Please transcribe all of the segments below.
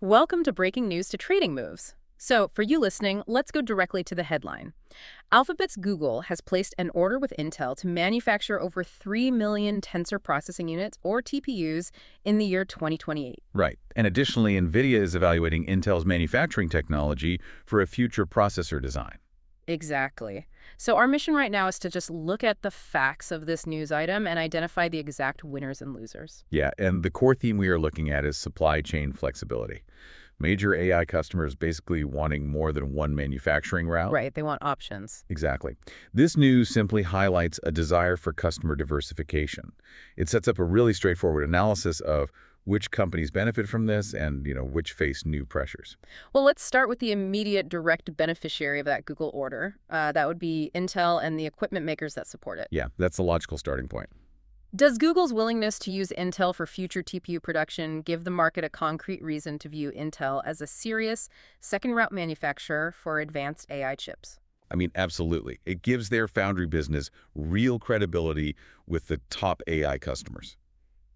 Welcome to Breaking News to Trading Moves. So, for you listening, let's go directly to the headline. Alphabet's Google has placed an order with Intel to manufacture over 3 million tensor processing units, or TPUs, in the year 2028. Right. And additionally, Nvidia is evaluating Intel's manufacturing technology for a future processor design. Exactly. So, our mission right now is to just look at the facts of this news item and identify the exact winners and losers. Yeah, and the core theme we are looking at is supply chain flexibility. Major AI customers basically wanting more than one manufacturing route. Right, they want options. Exactly. This news simply highlights a desire for customer diversification. It sets up a really straightforward analysis of which companies benefit from this and, which face new pressures. Well, let's start with the immediate direct beneficiary of that Google order. That would be Intel and the equipment makers that support it. Yeah, that's the logical starting point. Does Google's willingness to use Intel for future TPU production give the market a concrete reason to view Intel as a serious second-route manufacturer for advanced AI chips? I mean, absolutely. It gives their foundry business real credibility with the top AI customers.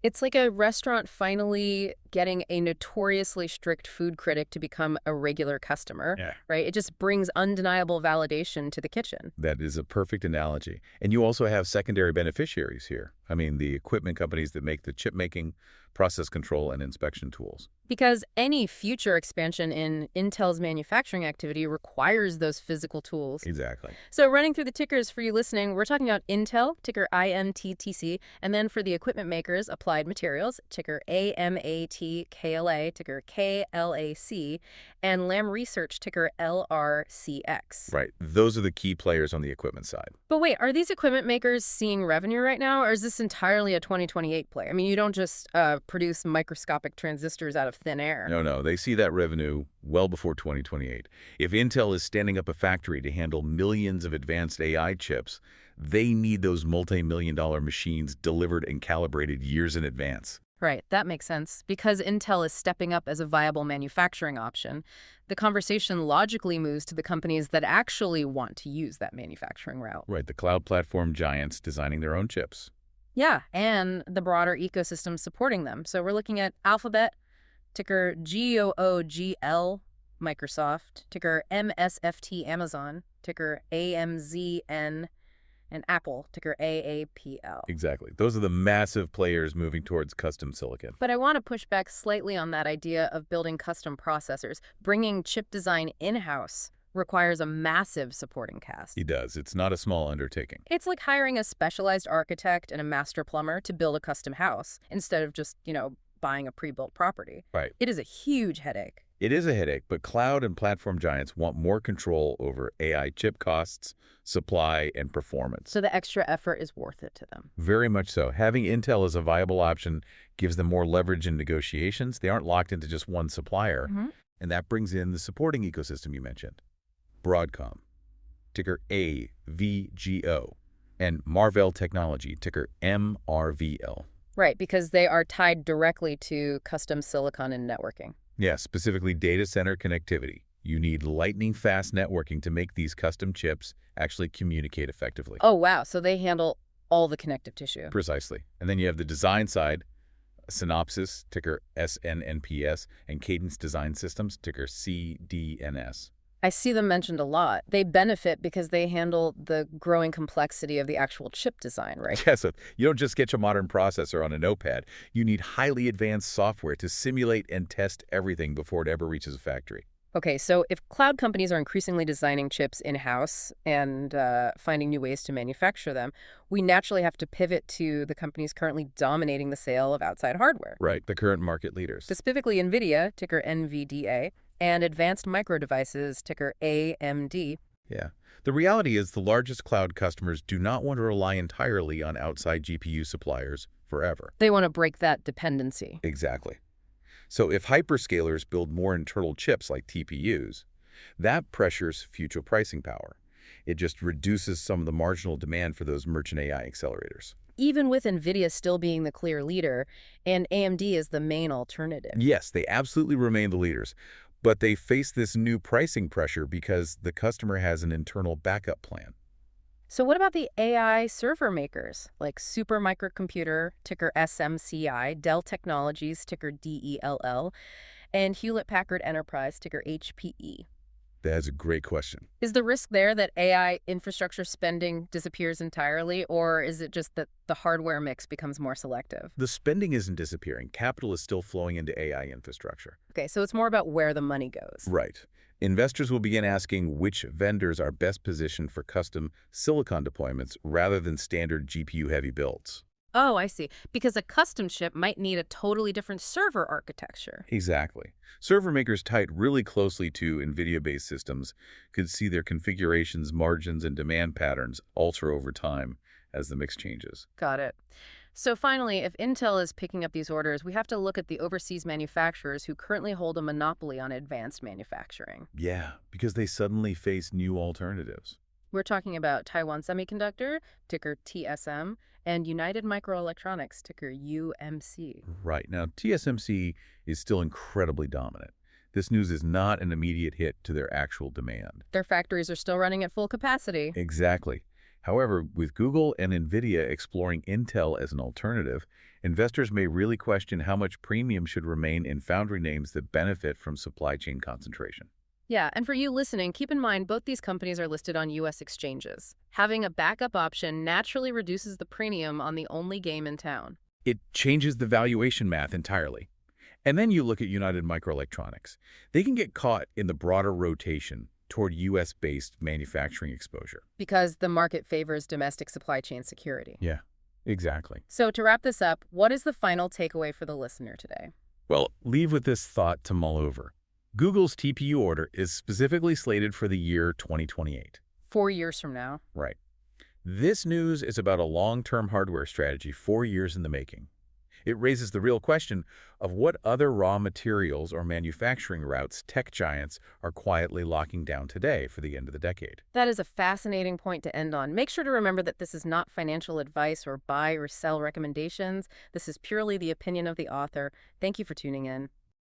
It's like a restaurant finally getting a notoriously strict food critic to become a regular customer, Yeah. right? It just brings undeniable validation to the kitchen. That is a perfect analogy. And you also have secondary beneficiaries here. I mean, the equipment companies that make the chip making, process control, and inspection tools. Because any future expansion in Intel's manufacturing activity requires those physical tools. Exactly. So running through the tickers for you listening, we're talking about Intel, ticker INTTC, and then for the equipment makers, Applied Materials, ticker AMAT, KLA, ticker KLAC, and Lam Research, ticker LRCX. Right. Those are the key players on the equipment side. But wait, are these equipment makers seeing revenue right now, or is this entirely a 2028 play? I mean, you don't just produce microscopic transistors out of thin air. No. They see that revenue well before 2028. If Intel is standing up a factory to handle millions of advanced AI chips, they need those multi-million-dollar machines delivered and calibrated years in advance. Right, that makes sense. Because Intel is stepping up as a viable manufacturing option, the conversation logically moves to the companies that actually want to use that manufacturing route. Right, the cloud platform giants designing their own chips. Yeah, and the broader ecosystem supporting them. So we're looking at Alphabet, ticker GOOGL, Microsoft, ticker MSFT, Amazon, ticker AMZN, and Apple, ticker AAPL. Exactly. Those are the massive players moving towards custom silicon. But I want to push back slightly on that idea of building custom processors. Bringing chip design in-house requires a massive supporting cast. It does. It's not a small undertaking. It's like hiring a specialized architect and a master plumber to build a custom house instead of just, buying a pre-built property. Right. It is a huge headache. It is a headache, but cloud and platform giants want more control over AI chip costs, supply, and performance. So the extra effort is worth it to them. Very much so. Having Intel as a viable option gives them more leverage in negotiations. They aren't locked into just one supplier. And that brings in the supporting ecosystem you mentioned. Broadcom, ticker AVGO, and Marvell Technology, ticker MRVL. Right, because they are tied directly to custom silicon and networking. Yeah, specifically data center connectivity. You need lightning-fast networking to make these custom chips actually communicate effectively. Oh, wow. So they handle all the connective tissue. Precisely. And then you have the design side, Synopsys, ticker SNNPS, and Cadence Design Systems, ticker CDNS. I see them mentioned a lot. They benefit because they handle the growing complexity of the actual chip design, right? Yeah, so you don't just get your modern processor on a notepad. You need highly advanced software to simulate and test everything before it ever reaches a factory. Okay, so if cloud companies are increasingly designing chips in-house and finding new ways to manufacture them, we naturally have to pivot to the companies currently dominating the sale of outside hardware. Right, the current market leaders. Specifically Nvidia, ticker NVDA, and Advanced Micro Devices, ticker AMD. Yeah. The reality is the largest cloud customers do not want to rely entirely on outside GPU suppliers forever. They want to break that dependency. Exactly. So if hyperscalers build more internal chips like TPUs, that pressures future pricing power. It just reduces some of the marginal demand for those merchant AI accelerators. Even with Nvidia still being the clear leader and AMD is the main alternative. Yes, they absolutely remain the leaders, but they face this new pricing pressure because the customer has an internal backup plan. So what about the AI server makers like Supermicro Computer, ticker SMCI, Dell Technologies, ticker DELL, and Hewlett-Packard Enterprise, ticker HPE. That's a great question. Is the risk there that AI infrastructure spending disappears entirely, or is it just that the hardware mix becomes more selective? The spending isn't disappearing. Capital is still flowing into AI infrastructure. Okay, so it's more about where the money goes. Right. Investors will begin asking which vendors are best positioned for custom silicon deployments rather than standard GPU-heavy builds. Oh, I see. Because a custom chip might need a totally different server architecture. Exactly. Server makers tied really closely to Nvidia-based systems could see their configurations, margins, and demand patterns alter over time as the mix changes. Got it. So finally, if Intel is picking up these orders, we have to look at the overseas manufacturers who currently hold a monopoly on advanced manufacturing. Yeah, because they suddenly face new alternatives. We're talking about Taiwan Semiconductor, ticker TSM, and United Microelectronics, ticker UMC. Right. Now, TSMC is still incredibly dominant. This news is not an immediate hit to their actual demand. Their factories are still running at full capacity. Exactly. However, with Google and Nvidia exploring Intel as an alternative, investors may really question how much premium should remain in foundry names that benefit from supply chain concentration. Yeah, and for you listening, keep in mind both these companies are listed on U.S. exchanges. Having a backup option naturally reduces the premium on the only game in town. It changes the valuation math entirely. And then you look at United Microelectronics. They can get caught in the broader rotation toward U.S.-based manufacturing exposure. Because the market favors domestic supply chain security. Yeah, exactly. So to wrap this up, what is the final takeaway for the listener today? Well, leave with this thought to mull over. Google's TPU order is specifically slated for the year 2028. 4 years from now. Right. This news is about a long-term hardware strategy 4 years in the making. It raises the real question of what other raw materials or manufacturing routes tech giants are quietly locking down today for the end of the decade. That is a fascinating point to end on. Make sure to remember that this is not financial advice or buy or sell recommendations. This is purely the opinion of the author. Thank you for tuning in.